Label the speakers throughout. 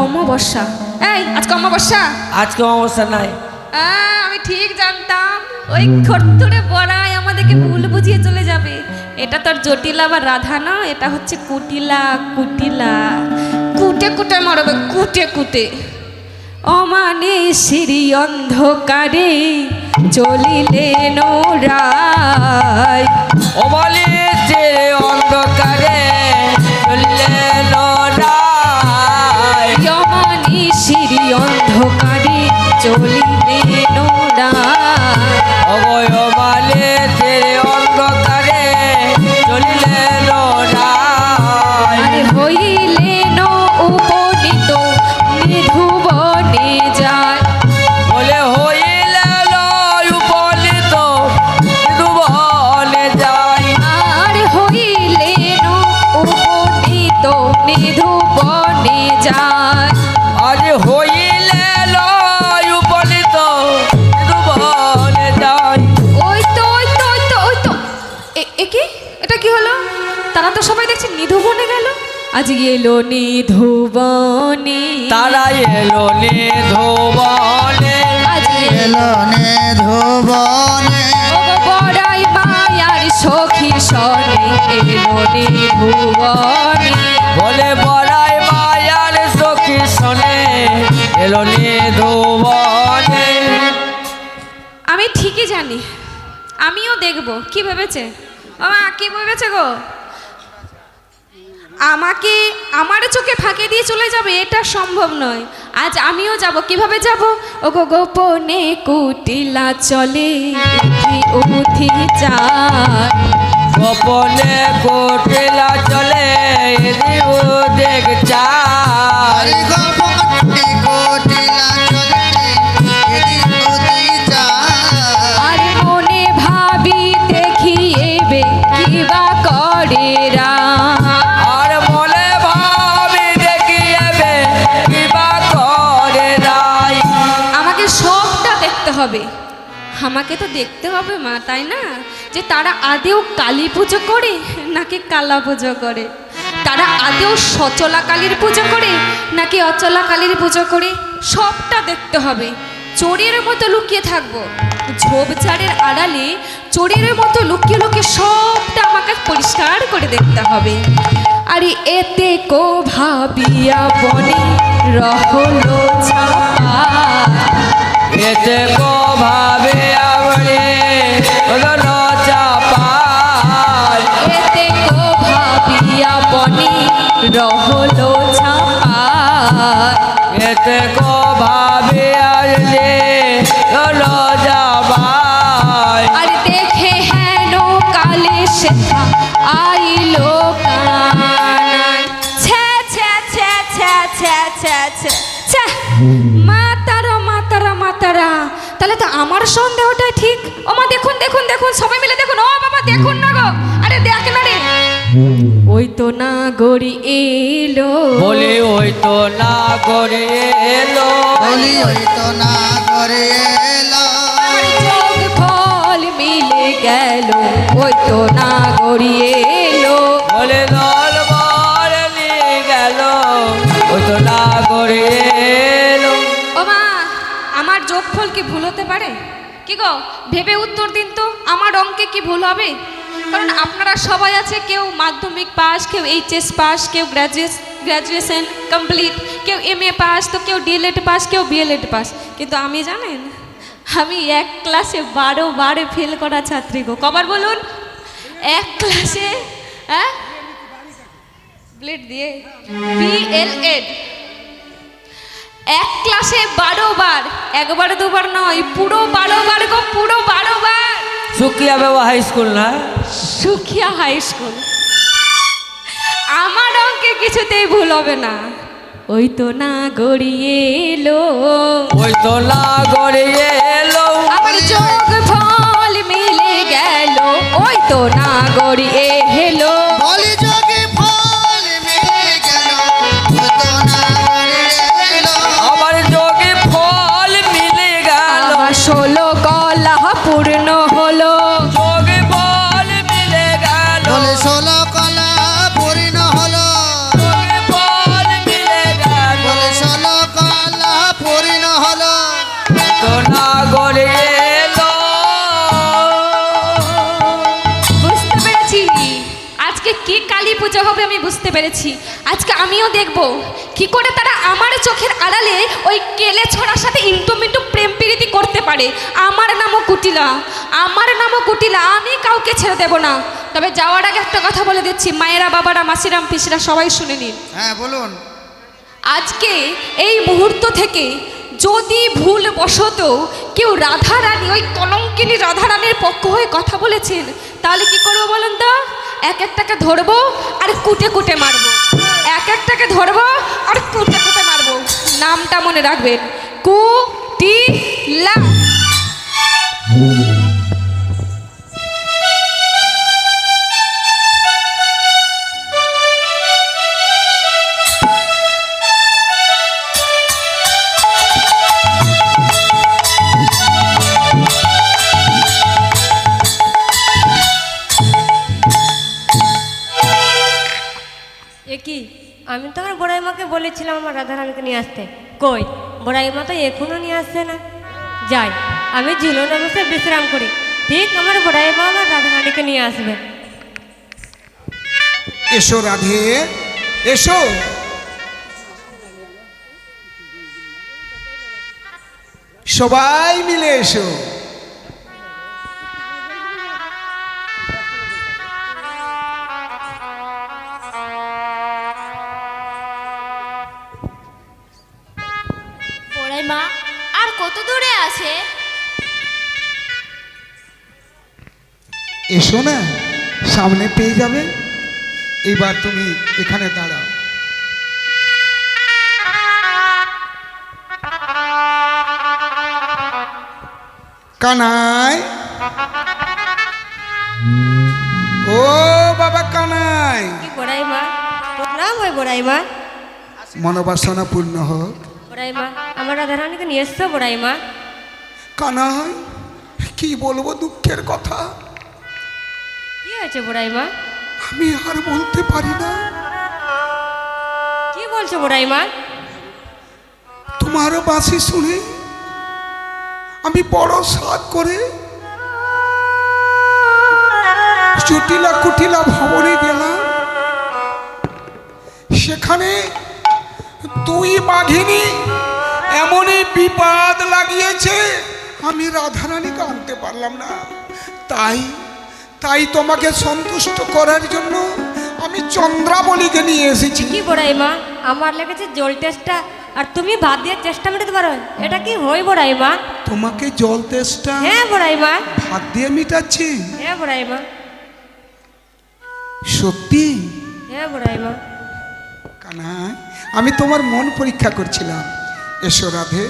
Speaker 1: অমাবস্যা। এই আজকে অমাবস্যা?
Speaker 2: আজকে অমাবস্যা নাই।
Speaker 1: আমি ঠিক জানতাম ওই খরতুরে বড়াই আমাদেরকে ভুল বুঝিয়ে চলে যাবে। এটা তোর জটিলা বা রাধা না, এটা হচ্ছে কুটিলা। কুটিলা কুটে কুটে মারবে, কুটে কুটে। অমানে সিঁড়ি অন্ধকারে চলিলেন রায়।
Speaker 2: অমালে যে অন্ধকারে চলিলেন রায়।
Speaker 1: অমানে সিঁড়ি অন্ধকারে চলিলেন রায়।
Speaker 2: অমালে যে অন্ধকারে চলিলেন রায়।
Speaker 1: আরে হইলেন উপনীত নিধুবনে যায়।
Speaker 2: বলে হইলেন উপনীত নিধুবনে যায়।
Speaker 1: আর হইলেন উপনীত নিধুবনে যায়।
Speaker 2: আজ হইলেন উপনীত নিধুবনে যায়।
Speaker 1: ওই তো ওই তো ওই তো ওই তো এ কি, এটা কি হলো? তারা তো সবাই দেখছি নিধুবনে গেল। আজ এলো নিধুবনে,
Speaker 2: তারা এলো নিধুবনে।
Speaker 1: আজ
Speaker 3: এলো নিধুবনে।
Speaker 1: ও বড়াই মায়ার সখী সনে এলো নিধুবনে।
Speaker 2: বলে বড়াই মায়ার সখী শোনে এলো নিধুবনে।
Speaker 1: আমি ঠিকই জানি, আমিও দেখব। কি ভেবেছে বাবা, কি ভেবেছে গো? আমাকে আমার চোখে ফাঁকি দিয়ে চলে যাবে, এটা সম্ভব নয়। আজ আমিও যাব। কিভাবে যাব? ও গো গোপনে কুটিলা চলে উঠি চায়।
Speaker 2: গোপনে কোটিলা চলে দেখ চাই।
Speaker 3: হরি গোপনে কোটিলা চলে এদিক ওদিক যায়।
Speaker 1: আর মনে ভাবি দেখি এবে কিবা করে রা।
Speaker 2: আর মনে ভাবি দেখি এবে কিবা করে নাই।
Speaker 1: আমাকে সবটা দেখতে হবে। আমাকে তো দেখতে হবে মা, তাই না? যে তারা আদেও কালী পুজো করে নাকি কালা পুজো করে, তারা আদেও সচলা কালীর পুজো করে নাকি অচলা কালীর পুজো করে, সবটা দেখতে হবে। চোরের মতো লুকিয়ে থাকবো, ঝোপঝাড়ের আড়ালে চোরের মতো লুকিয়ে লুকিয়ে সবটা আমাকে পরিষ্কার করে দেখতে হবে। আরে এতে কো ভাবিয়া বনে রহলো ছাপা।
Speaker 2: এতে কো ভাবে আমরে চাপায়।
Speaker 1: এতে কো ভাবিয়া বনে রহলো ছাপা।
Speaker 2: এতে কো ভাবে আসলে যাবাই।
Speaker 1: আর দেখে হেন কালে সেথা আইলো কানাই। ছ্যা ছ্যা ছ্যা ছ্যা ছ্যা ছ্যা ছ্যা ছ্যা। মাতারা মাতারা মাতারা, তাহলে তো আমার সন্দেহটাই ঠিক। ও মা দেখুন দেখুন দেখুন, সবাই মিলে দেখুন। ও বাবা দেখুন না গো, আরে দেখ না রে। ওই তো না গড়ি এলো।
Speaker 2: বলি ওই তো না করে এলো।
Speaker 3: বলি ওই তো না করে এলো।
Speaker 1: আর যোগ ফল মিলে গেল, ওই তো না গড়ি এলো।
Speaker 2: বলে দল বল নিয়ে গেল ওই তো না করে এলো।
Speaker 1: ও মা, আমার যোগফল কি ভুল হতে পারে? কি গো, ভেবে উত্তর দিন তো, আমার অঙ্কে কি ভুল হবে? কারণ আপনারা সবাই আছে, কেউ মাধ্যমিক পাস, কেউ এইচএস পাস, কেউ গ্র্যাজুয়েশন কমপ্লিট, কেউ এমএ পাস, তো কেউ ডিএলএড পাস, কেউ বিএলএড পাস। কিন্তু আমি জানেন, আমি এক ক্লাসে 12 ফেল করা ছাত্রী গো। কবার বলুন? এক ক্লাসে, হ্যাঁ ব্লেড দিয়ে বিএলএড, এক ক্লাসে 12 বার, একবার দুবার নয়, পুরো 12 বার গো, পুরো 12 বার।
Speaker 2: সুকিয়া বাবা হাই স্কুল না?
Speaker 1: Sukhia high school. আমার অঙ্কে কিছুতেই ভুল হবে না। ওই তো না গড়িয়ে এলো,
Speaker 2: ওই তো না করে এলো।
Speaker 1: আমার যোগ ফল মিলে গেল, ওই তো না গড়িয়ে এলো।
Speaker 3: বলি যোগে ফল মিলে গেল। ওই তো না করে এলো।
Speaker 2: আমার যোগে ফল মিলে গেল।
Speaker 1: আমার 16 কলা পূর্ণ হলো।
Speaker 2: যোগে ফল মিলে গেল।
Speaker 3: বলে 16 কলা পূর্ণ হলো।
Speaker 2: যোগে ফল মিলে গেল।
Speaker 3: বলে
Speaker 1: পুজো হবে আমি বুঝতে পেরেছি। আজকে আমিও দেখব কি করে তারা আমার চোখের আড়ালে ওই কেলে ছড়ার সাথে ইন্টু প্রেম প্রীতি করতে পারে। আমার নামও কুটিলা, আমার নামও কুটিলা, আমি কাউকে ছেড়ে দেব না। তবে যাওয়ার আগে একটা কথা বলে দিচ্ছি, মায়েরা বাবারা মাসিরাম পিসিরা সবাই শুনে নিন।
Speaker 3: হ্যাঁ বলুন।
Speaker 1: আজকে এই মুহূর্ত থেকে যদি ভুল বশত কেউ রাধারানী, ওই কলঙ্কিনী রাধারানীর পক্ষ হয়ে কথা বলেছেন, তাহলে কি করবো বলুন তো? এক একটাকে ধরবো আর কুটে কুটে মারবো, এক একটাকে ধরবো আর কুটে কুটে মারবো। নামটা মনে রাখবেন, কুটিলা।
Speaker 4: এ কি, আমি তো আমার বড়াই মাকে বলেছিলাম আমার রাধারানীকে নিয়ে আসতে, কই বড়াই মা তো এখনো নিয়ে আসছে না। যাই, আমি ঝুলনে বসে বিশ্রাম করি, ঠিক আমার বড়াই মা আমার রাধারানীকে নিয়ে আসবে।
Speaker 5: এসো রাধে, এসো। সবাই মিলে এসো।
Speaker 6: বড়াই মা আর কত দূরে আছে?
Speaker 5: এসো না, সামনে পেয়ে যাবে। এবার তুমি এখানে দাঁড়াও। কানাই, ও বাবা কানাই,
Speaker 4: কি বড়াই মা, প্রণাম হয় বড়াই মা।
Speaker 5: মনোবাসনা পূর্ণ হোক।
Speaker 4: বড়াই মা, আমার রাধারানীকে নিয়ে এসছো বড়াই মা।
Speaker 5: কানাই, কি বলবো দুঃখের কথা,
Speaker 4: কি হয়েছে বড়াই মা?
Speaker 5: আমি আর বলতে পারি না।
Speaker 4: কি বলছো বড়াই মা?
Speaker 5: তোমার বাঁশি শুনে আমি বড় সাধ করে জটিলা কুটিলা ভবনে গেলাম। সেখানে দুই বাঘিনী এমনই বিপদ লাগিয়েছে, আমি রাধারানীকে আনতে পারলাম না। তাই তোমাকে সন্তুষ্ট করার জন্য আমি চন্দ্রাবলীকে নিয়ে এসেছি।
Speaker 4: কি বড়াই মা, আমার লেগেছে জল টেস্টটা, আর তুমি ভাত দিয়ে চেষ্টা মেটাতে পারো, এটা কি হয় বড়াই মা?
Speaker 5: তোমাকে জল তেষ্টা
Speaker 4: হ্যাঁ বড়াই মা।
Speaker 5: ভাত দিয়ে মিটাচ্ছি?
Speaker 4: হ্যাঁ বড়াই মা।
Speaker 5: সত্যি?
Speaker 4: হ্যাঁ বড়াই মা।
Speaker 5: কানাই, আমি তোমার মন পরীক্ষা করছিলাম। এসো রাধে।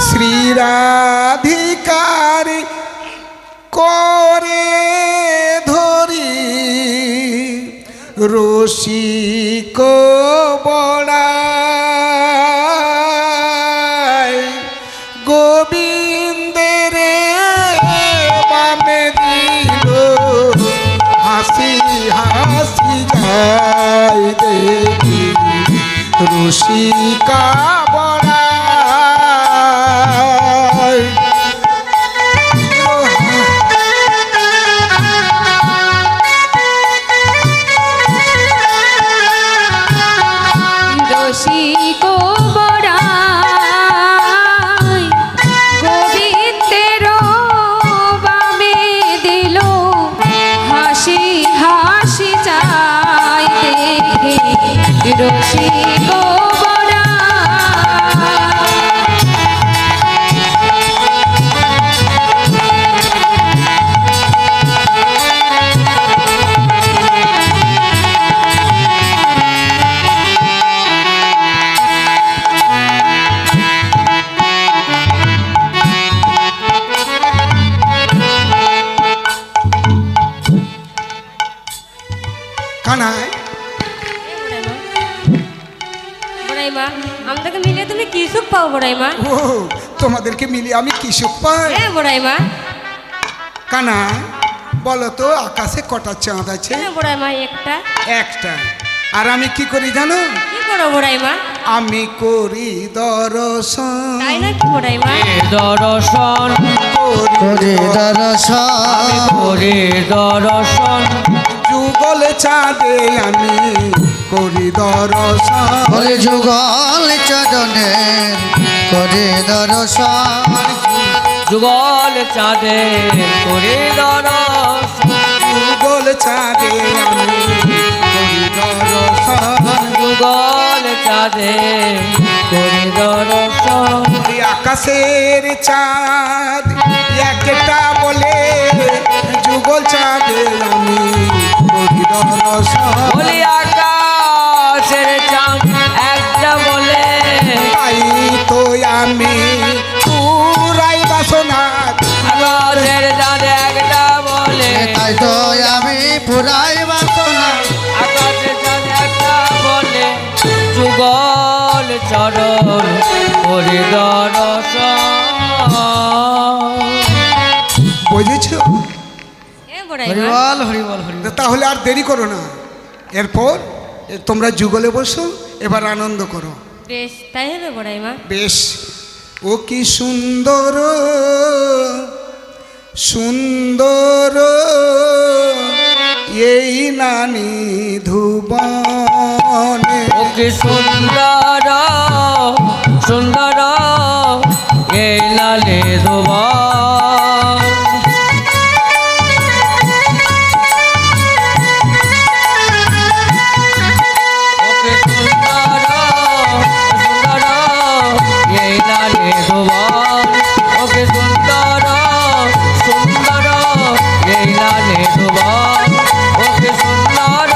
Speaker 5: শ্রী রাধিকার করে ধরি রসিক বড়াই, গোবিন্দের বামে দিল হাসি হাসি যাই দেখি রসিকা বড়াই।
Speaker 1: রসিক বড়াই, গোবিন্দের বামে দিল হাসি হাসি চাই দেখে রসিক বড়াই।
Speaker 5: কানাই,
Speaker 4: বড়াই মা, আমাদেরকে মিলিয়ে তুমি কি সুখ পাও বড়াই মা?
Speaker 5: ও তোমাদেরকে মিলিয়ে আমি কি সুখ পাই?
Speaker 4: হ্যাঁ বড়াই মা।
Speaker 5: কানাই, বলো তো আকাশে কটা চাঁদ আছে?
Speaker 4: হ্যাঁ বড়াই মা, একটা।
Speaker 5: একটা। আর আমি কি করি জানো?
Speaker 4: কি করো বড়াই মা?
Speaker 5: আমি করি দর্শন,
Speaker 4: তাই না কি বড়াই মা?
Speaker 2: দর্শন
Speaker 3: করে দর্শন
Speaker 2: করে দর্শন
Speaker 5: যুগল চাঁদে আমি করি দর্শন
Speaker 3: বলে যুগল চরণে করে দর্শন
Speaker 2: যুগল চাঁদে করে দর্শন
Speaker 5: যুগল চাঁদে আমি করি দর্শন
Speaker 2: যুগল চাঁদে করে দর্শন
Speaker 5: ওই আকাশের চাঁদ একটা বলে যুগল চাঁদে আমি করি দর্শন
Speaker 2: বলি আকাশের চাঁদ একটা বলে
Speaker 5: তাই তো আমি পুরাই বাসনা
Speaker 2: আকাশের চাঁদ একটা বলে
Speaker 3: তাই তো আমি পুরাই বাসনা
Speaker 2: আকাশের চাঁদ একটা বলে যুগল চরণ করে দর্শন
Speaker 5: বুঝেছো?
Speaker 4: এ বড়াই মা
Speaker 3: হরিবল হরিবল হরিবল
Speaker 5: তাহলে আর দেরি করো না, এরপর তোমরা যুগলে বসো, এবার আনন্দ করো।
Speaker 4: বেশ তাই হবে বড়াই মা।
Speaker 5: বেশ। ও কি সুন্দর সুন্দর এই নানি ধুবনে
Speaker 2: ওকে সুন্দর সুন্দর এই লালে দোবা ওকে সুন্দর সুন্দর এই লালে দোবা ওকে সুন্দর সুন্দর এই লালে দোবা ওকে সুন্দর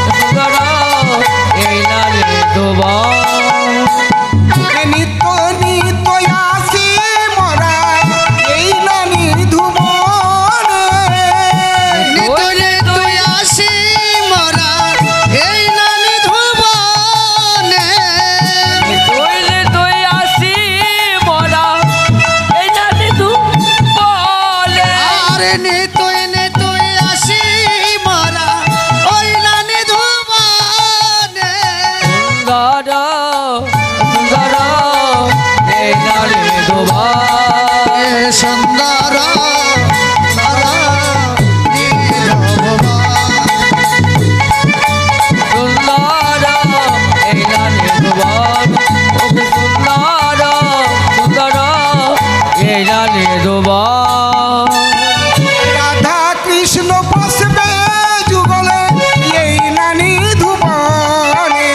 Speaker 2: সুন্দর এই লালে দোবা
Speaker 5: নিত্য নিত্য আসি মরা এই নানি ধুবনে
Speaker 3: নিতলে তুই আসি মরা এই নানি ধুবনে
Speaker 2: তুইলে তুই আসি মরা এই নানি তু বলে
Speaker 3: আরে তুই আসি মরা ওই নানি ধুবনে
Speaker 2: সুন্দর সুন্দর এই নানি দোবা
Speaker 3: এ সুন্দর সারা নীরববা
Speaker 2: সুন্দর এই নানি দোবা ওকে সুন্দর সুন্দর এই নানি দোবা
Speaker 5: রাধা কৃষ্ণ বসবে যুগলে এই নানি ধুবনে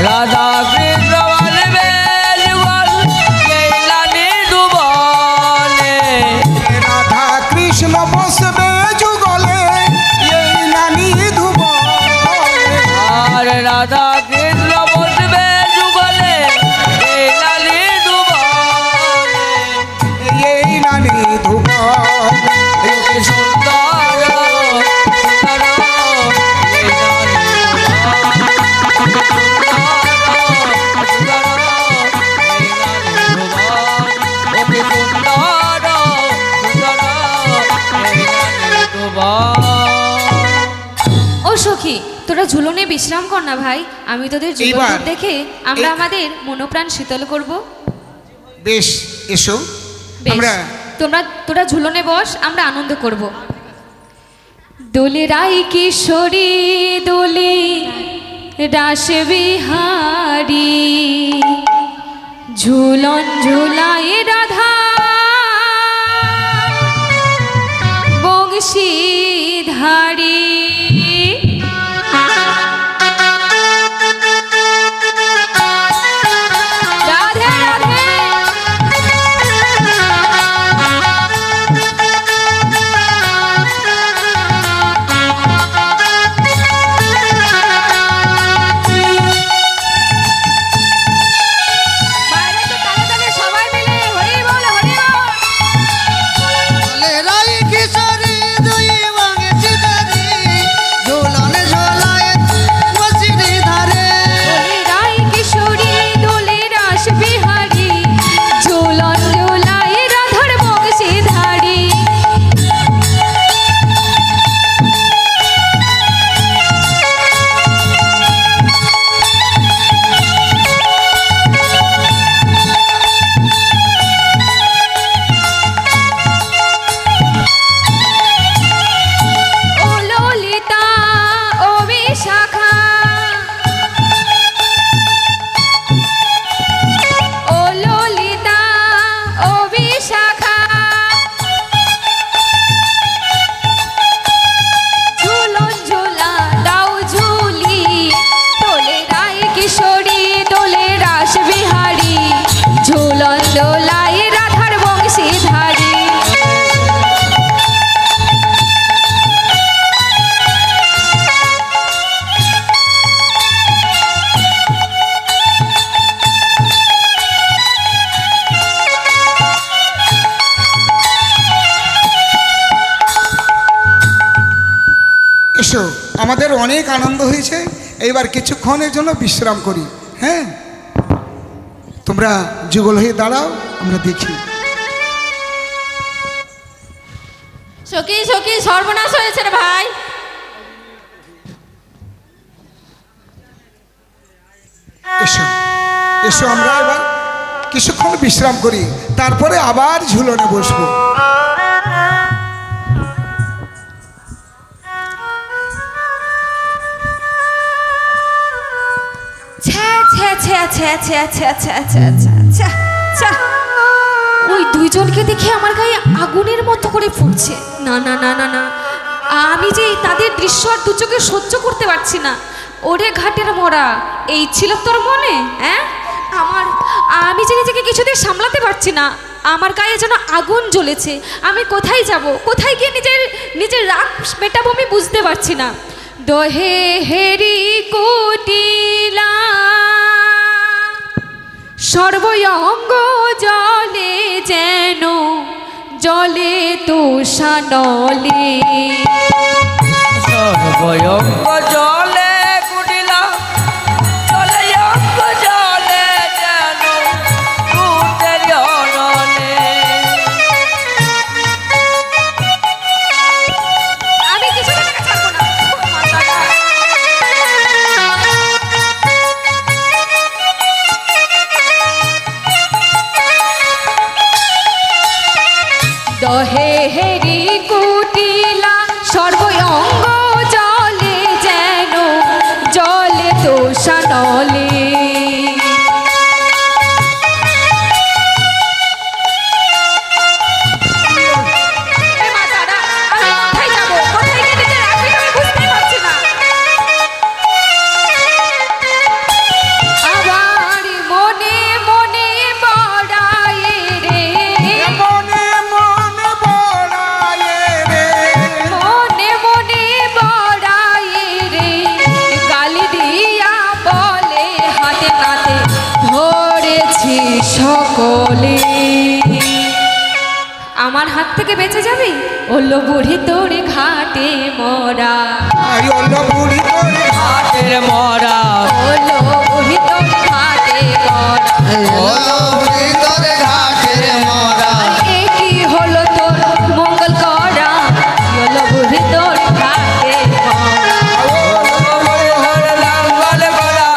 Speaker 2: রাধা কৃষ্ণ বলবে যুগল এই নানি দুবনে
Speaker 5: রাধা কৃষ্ণ বসবে যুগলে এই নানি ধুবনে
Speaker 2: আর রাধা কৃষ্ণ বলবে যুগলে এই নানি দুবনে
Speaker 5: এই নানি ধুবনে
Speaker 2: সুন্দর সুন্দর এই নানি
Speaker 1: ও সখী, তোরা ঝুলনে বিশ্রাম কর না ভাই, আমি তোদের যুগল
Speaker 5: এইবার
Speaker 1: রূপ দেখে আমরা
Speaker 5: এই-
Speaker 1: আমাদের মনোপ্রাণ শীতল করব।
Speaker 5: বেশ, এসো
Speaker 1: বেশ,
Speaker 5: আমরা
Speaker 1: তোরা ঝুলনে বস, আমরা আনন্দ করব। দোলে রাই কিশোরী দোলে রাস বিহারী ঝুলন ঝুলায় রাধা বংশীধারী রাধে রাধে বাইরে তো তালে তালে সবাই মিলে হরি বল হরি বল।
Speaker 3: বলে রাই কিশোরী দুই ভাঙে চিতারি
Speaker 5: অনেক আনন্দ হয়েছে। এইবার কিছুক্ষণের জন্য বিশ্রাম করি। হ্যাঁ, তোমরা যুগল হয়ে দাঁড়াও, আমরা দেখি।
Speaker 1: সখী সখী সর্বনাশ হয়েছে রে ভাই।
Speaker 5: এসো এসো, আমরা এবার কিছুক্ষণ বিশ্রাম করি, তারপরে আবার ঝুলনে বসবো।
Speaker 1: ওই দুইজনকে দেখে আমার গায়ে আগুনের মতো করে ফুটছে। না না না না না, আমি যে তাদের দৃশ্য আর দু চোখে সহ্য করতে পারছি না। ওরে ঘাটের মোড়া, এই ছিল তোর মনে? হ্যাঁ, আমি যে নিজেকে কিছুতেই সামলাতে পারছি না। আমার গায়ে যেন আগুন জ্বলেছে। আমি কোথায় যাব, কোথায় গিয়ে নিজের রাগ মেটাবো আমি বুঝতে পারছি না। দহে হেরি কুটিলা সর্বঙ্গ জলে যেন জলে তুষানলে।
Speaker 2: সর্বঙ্গ জলে কুটিলা জলে অঙ্গ জলে যেন কুটের অনলে।
Speaker 1: আমি কিছু টাকা ছাড়বো না। দহে হেরি কুটিলা সর্বঙ্গ জলে যেন জলে তুষানলে। সকলে আমার হাত থেকে বেঁচে যাবি? ওলো বুড়ি তোর ঘাটে মরা,
Speaker 5: ওলো বুড়ি তোর
Speaker 2: ঘাটের মরা,
Speaker 1: ওলো বুড়ি তোর ঘাটে মরা,
Speaker 3: ওলো বুড়ি তোর ঘাটের মোরা।
Speaker 1: এ কি হলো তোর মঙ্গল করা? ওলো বুড়ি তোর ঘাটে মরা।
Speaker 2: লাঙ্গল গলা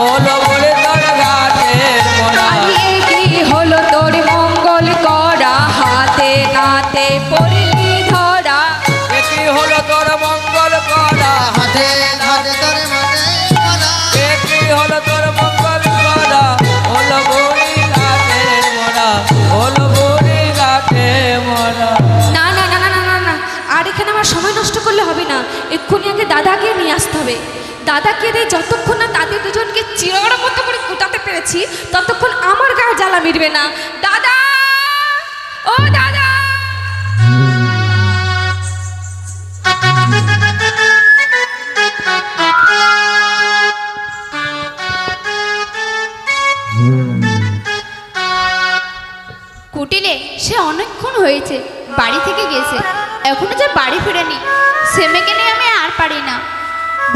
Speaker 2: ওলো বলে তোর ঘাটের মরা।
Speaker 1: এ কি হলো তোর মঙ্গল করা? হাতে নাতে পড়লি ধরা।
Speaker 2: এটি হলো তোর মঙ্গল করা,
Speaker 3: হাতে হাতে তোর মাঝে মোরা।
Speaker 2: এটি হলো তোর মঙ্গল করা। ওলো বুড়ি ঘাটের মরা, ওলো বুড়ি ঘাটের মরা।
Speaker 1: না না না না না না না, আর এখানে আমার সময় নষ্ট করলে হবে না। এক্ষুনি আগে দাদাকে নিয়ে আসতে হবে। দাদাকে দিয়ে যতক্ষণ না তাদের দুজনকে চিরড় মতো করে কুটাতে পেরেছি, ততক্ষণ আমার গায়ে জ্বালা মিটবে না। দাদা, ও দাদা!
Speaker 6: কুটিলে সে অনেকক্ষণ হয়েছে বাড়ি থেকে গেছে, এখনো যে বাড়ি ফিরেনি। সে মেয়েকে নিয়ে আমি আর পারি না।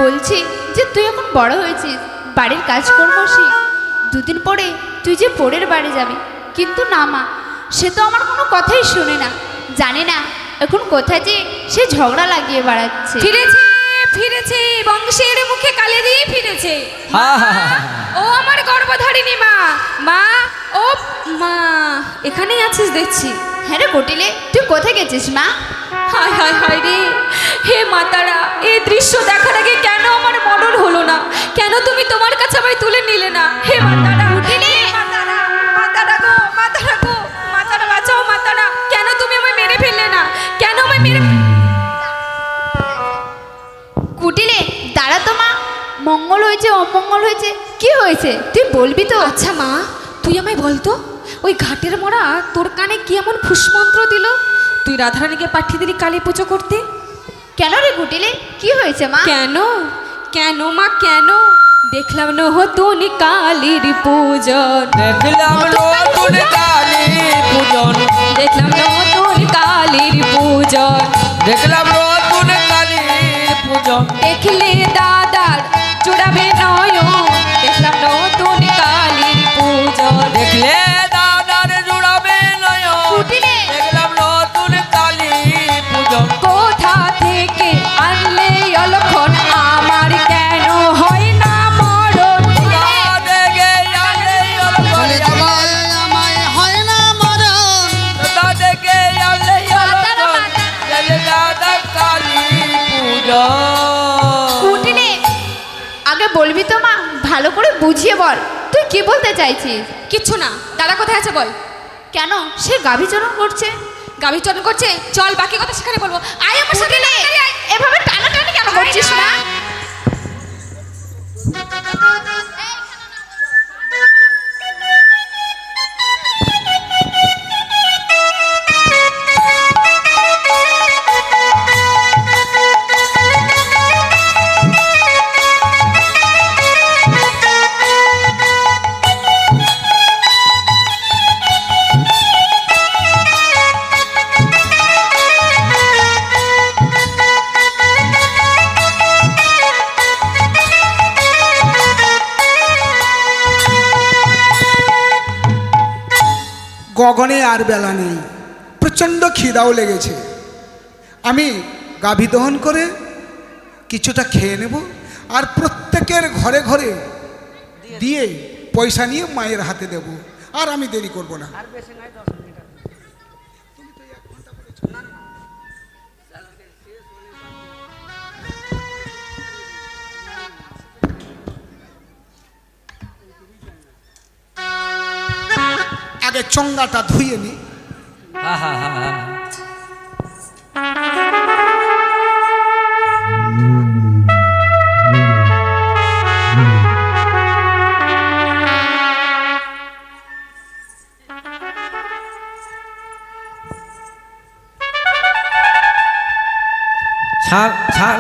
Speaker 6: বলছি যে তুই এখন বড় হয়েছিস, বাড়ির কাজকর্ম শিখ, দুদিন পরে তুই যে পরের বাড়ি যাবি। কিন্তু না মা, সে তো আমার কোনো কথাই শোনে না। জানি না এখন কোথায় যে সে ঝগড়া লাগিয়ে বেড়াচ্ছে।
Speaker 1: ফিরেছে ফিরেছে, বংশের মুখে কালে দিয়ে ফিরেছে।
Speaker 2: হা হা হা হা।
Speaker 1: ও আমার গর্ভধারিণী মা। মা, ও মা, এখানেই আছিস দেখছি।
Speaker 6: হ্যাঁ রে কুটিলে, তুই কোথায় গেছিস মা?
Speaker 1: হায় হায় হায় রে, হে মাতারা, এই দৃশ্য দেখার আগে কেন আমার মরণ হলো না? কেন তুমি তোমার কাছে আমায় তুলে নিলে না? হে মাতারা, উঠিলে মাতারা, মাতারা গো, মাতারা গো, মাতারা বাঁচাও মাতারা। কেন তুমি আমায় মেরে ফেললে না? কেন আমায় মেরে
Speaker 6: কুটিলে দাঁড়া তো মা, মঙ্গল হয়েছে অমঙ্গল হয়েছে, কি হয়েছে তুই বলবি তো?
Speaker 1: আচ্ছা মা, তুই আমায় বলতো, ওই ঘাটের মোড়া তোর কানে কি এমন ফুসমন্ত্র দিল? তুই রাধারানীকে পাঠিয়ে দিলি কালী পুজো করতে।
Speaker 6: কেন রে কুটিলে, কি হয়েছে মা?
Speaker 1: কেন কেন মা কেন? দেখলাম নতুন কালীর পূজন,
Speaker 2: দেখলাম নতুন কালী পূজন,
Speaker 1: দেখলাম নতুন কালীর পূজন,
Speaker 2: দেখলাম নতুন কালী পূজন
Speaker 1: দেখলে দাদার জোড়াবে নয়ন দেখলাম নতুন কালীর পূজন
Speaker 2: দেখলে দাদার জুড়াবে নয়ন
Speaker 6: কুটিলে
Speaker 2: দেখলাম নতুন কালী পূজন
Speaker 1: কোথা থেকে আনলে অলক্ষণ আমার কেন হয় না মরণ
Speaker 2: দেখে আলে
Speaker 3: বলে দিলে আমায় হয় না মরণ
Speaker 2: দেখে আলে দাদা কালী পূজন
Speaker 6: কুটিলে আগে বলবি তো মা, ভালো করে বুঝিয়ে বল তুই কি বলতে চাইছিস।
Speaker 1: কিচ্ছু না। দাদা কোথায় আছে বল।
Speaker 6: কেন সে গাভীচরণ করছে?
Speaker 1: গাভী চরণ করছে, চল বাকি কথা সেখানে বলবো। আয় আমার সাথে
Speaker 6: কুটিলে এভাবে টানাটানি কেন করছিস না?
Speaker 5: গগনে আর বেলা নেই, প্রচণ্ড খিদাও লেগেছে। আমি গাভী দহন করে কিছুটা খেয়ে নেব, আর প্রত্যেকের ঘরে ঘরে দিয়ে পয়সা নিয়ে মায়ের হাতে দেব। আর আমি দেরি করব না। আগে চঙ্গাটা ধুয়ে নি।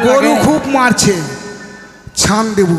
Speaker 5: গরু খুব মারছে, ছান দেব।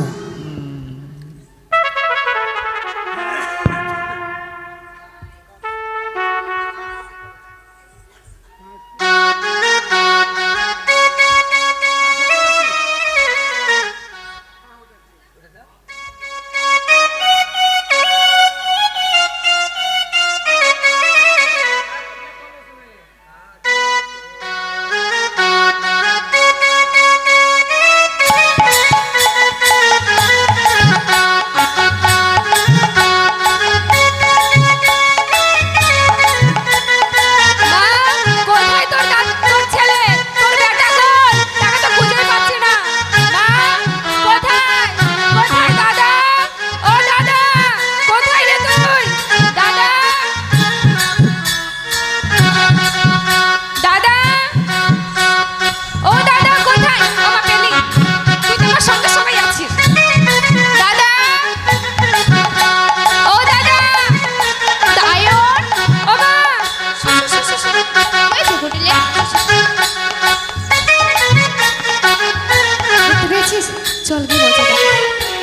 Speaker 6: চল কি বলছে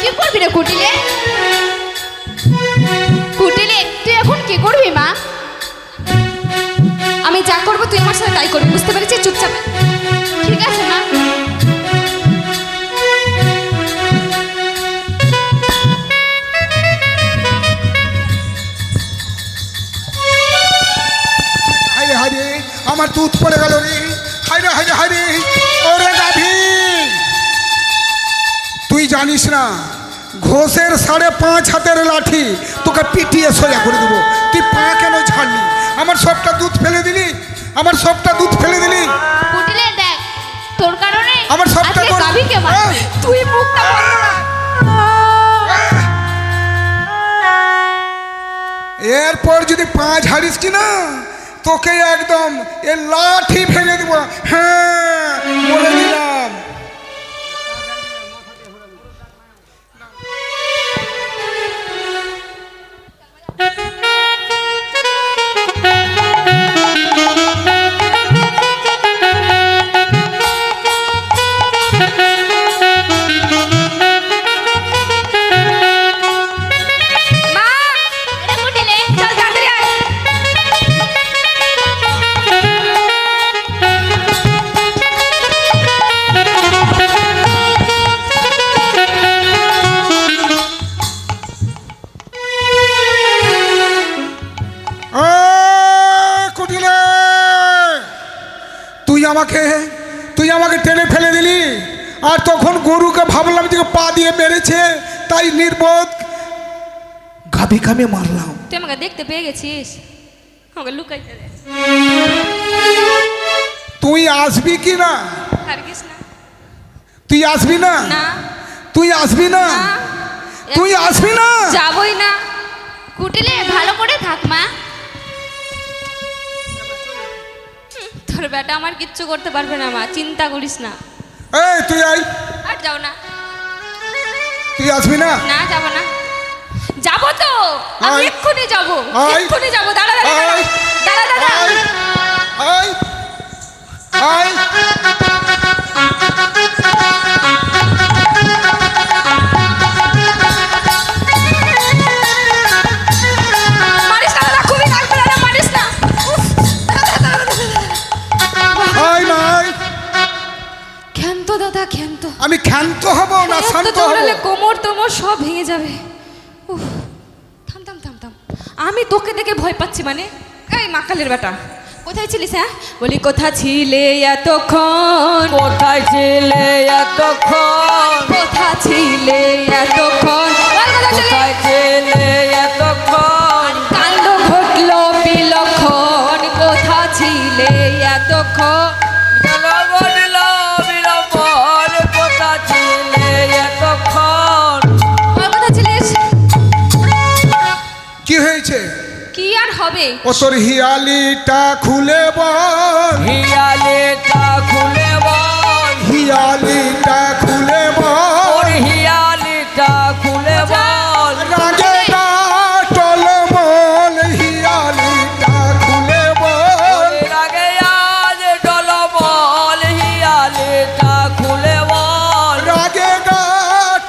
Speaker 6: কি করবি রে কুটিলে? কুটিলে তুই এখন কি করবি মা?
Speaker 1: আমি যা করবো তুই আমার সাথে তাই করবি, বুঝতে পেরেছিস? চুপচাপ।
Speaker 6: ঠিক আছে মা।
Speaker 5: হাইরে হাইরে আমার দুধ পড়ে গেল রে। হাইরে হাইরে হাইরে, ওরে গাভী, তুই জানিস না ঘোষের 5.5 হাতের লাঠি তোকে পিটিয়ে সোজা করে দেবো। তুই পা কেন ছাড়লি? আমার সবটা দুধ ফেলে দিলি, আমার সবটা দুধ ফেলে দিলি।
Speaker 6: কুটিলে দেখ তোর কারণে
Speaker 5: আমার সবটা
Speaker 6: আজকে
Speaker 5: দুধ-
Speaker 6: গাভীকে মার।
Speaker 5: আহ!
Speaker 1: তুই মুখটা বন্ধ রাখ।
Speaker 5: এরপর যদি পা ঝাড়িস কি না, তোকে একদম এ লাঠি ভেঙে দেবো। হ্যাঁ বলে দিলাম।
Speaker 1: মা, এটা কুটিলে, চল তাড়াতাড়ি আয়।
Speaker 5: আর তখন গরুকে ভাবলাম যে পা দিয়ে মেরেছে, তাই নির্বোধ গাভী কামে মারলাম।
Speaker 1: তুই আমাকে দেখতে পেয়ে গেছিস, আমাকে লুকাইতে দে।
Speaker 5: তুই আসবি কি না?
Speaker 1: হারগিস না।
Speaker 5: তুই আসবি না?
Speaker 1: না
Speaker 5: তুই আসবি না?
Speaker 1: না।
Speaker 5: তুই আসবি না?
Speaker 1: যাবই না।
Speaker 6: কুটিলে ভালো করে থাক মা।
Speaker 1: তোর বেটা আমার কিচ্ছু করতে পারবে না মা, চিন্তা করিস না।
Speaker 5: এই তুই আয়।
Speaker 1: আর যাও না।
Speaker 5: তুই আসবি না?
Speaker 1: না যাবো না। যাবো তো, আমি
Speaker 5: আয়।
Speaker 1: এক্ষুনি যাবো,
Speaker 5: আয়।
Speaker 1: এক্ষুনি যাবো। দাঁড়া দাঁড়া দাঁড়া,
Speaker 5: আয়।
Speaker 1: দাঁড়া দাঁড়া।
Speaker 5: আয় আয় আয়।
Speaker 1: মারিস না দাদা, খুবই লাগবে দাদা, মারিস না। উফ, দাদা, দাদা, দাদা, দাদা।
Speaker 5: আয় না আয়।
Speaker 1: ক্ষান্ত দাদা, ক্ষান্ত।
Speaker 5: আমি ক্ষান্ত হব না
Speaker 1: এত
Speaker 5: শান্ত হব?
Speaker 1: দৌড়ালে কোমর তোমর সব ভেঙে যাবে। উফ, থাম থাম থাম থাম। আমি তোকে দেখে ভয় পাচ্ছি মানে? এই মাকালের বেটা, কোথায় ছিলিস? হ্যাঁ বলি, কোথা ছিলে এতক্ষণ?
Speaker 2: কোথায় ছিলে এতক্ষণ?
Speaker 1: কোথা ছিলে এতক্ষণ? বল, কোথায় ছিলে?
Speaker 2: কোথায় ছিলে এতক্ষণ?
Speaker 1: কাণ্ড ঘটলো বিলক্ষণ, কোথা ছিলে এতক্ষণ?
Speaker 2: কেন ঘটিল বিড়ম্বন? কোথায় ছিলে এতক্ষণ?
Speaker 1: বল, কোথায় ছিলিস?
Speaker 5: কি হয়েছে?
Speaker 1: কি আর হবে?
Speaker 5: ও তোর হিয়ালিটা খুলে বল,
Speaker 2: হিয়ালিটা খুলে বল,
Speaker 5: হিয়ালিটা খুলে বল।
Speaker 2: ওর হিয়ালিটা খুলে বল।
Speaker 5: রাগে টলমল হিয়ালিটা খুলে বল।
Speaker 2: ওর আগে আজ ডলমল, হিয়ালিটা খুলে বল।
Speaker 5: রাগে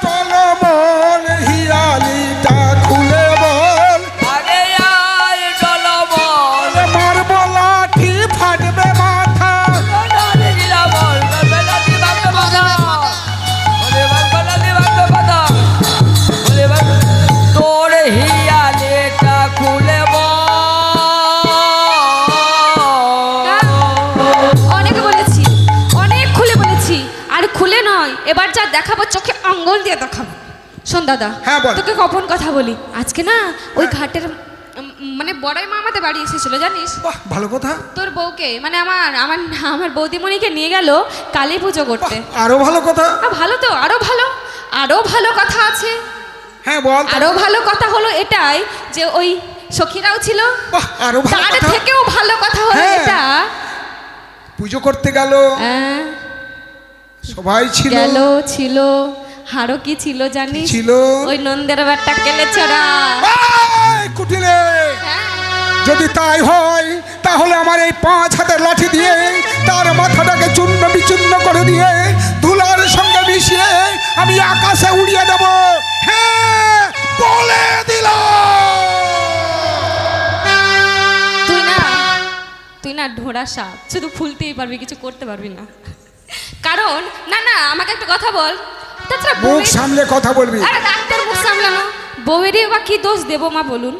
Speaker 5: টলমল হিয়ালিটা খুলে বল।
Speaker 2: আগে আজ ডলমল,
Speaker 5: মারব লাঠি ফাটবে মাথা।
Speaker 2: ডলে দিলা বল, ডলে দিবা তো বাধা। ওরে বাবা দিবা তো বাধা। ওরে বাবা তোর হিয়ালিটা খুলে বল।
Speaker 1: অনেক বলেছি, অনেক খুলে বলেছি, আর খুলে নয়, এবার যা দেখাবো চোখে আঙ্গুল দিয়ে দেখাবো। শোন দাদা,
Speaker 5: হ্যাঁ, বল।
Speaker 1: তোকে কখন কথা বলি, আজকে না ওই ঘাটের মানে বড়াই মা আমাদের বাড়ি এসেছিল জানিস?
Speaker 5: বাহ, ভালো কথা।
Speaker 1: তোর বউকে মানে আমার আমার আমার বৌদিমণিকে নিয়ে গেল কালী পুজো করতে।
Speaker 5: আরো ভালো কথা।
Speaker 1: ভালো তো, আরো ভালো, আরো ভালো কথা আছে।
Speaker 5: হ্যাঁ বল।
Speaker 1: আরো ভালো কথা হলো এটাই যে ওই সখীরাও ছিল।
Speaker 5: বাহ, আরো ভালো
Speaker 1: তার
Speaker 5: কথা।
Speaker 1: থেকেও ভালো কথা হলো
Speaker 5: হ্যাঁ।
Speaker 1: এটা,
Speaker 5: পুজো করতে গেল, সবাই ছিল।
Speaker 1: গেল ছিল, আরো কি ছিল জানিস?
Speaker 5: ছিল?
Speaker 1: ওই নন্দের বাট্টা কেলে ছড়া।
Speaker 5: এই, কুটিলে, যদি তাই হয় তাহলে আমার এই 5 হাতের লাঠি দিয়ে তার মাথাটাকে চূর্ণ বিচূর্ণ করে দিয়ে ধুলার সঙ্গে মিশিয়ে আমি আকাশে উড়িয়ে দেব। হ্যাঁ, বলে দিলাম।
Speaker 1: তুই না ঢোড়া সাপ, শুধু ফুলতেই পারবি, কিছু করতে পারবি না। কারণ না না, আমাকে একটা কথা বল, তাছাড়া
Speaker 5: মুখ সামলে কথা বলবি।
Speaker 1: আরে ডাক্তার মুখ সামলানো, বউয়েরই বা কি দোষ দেবো মা বলুন?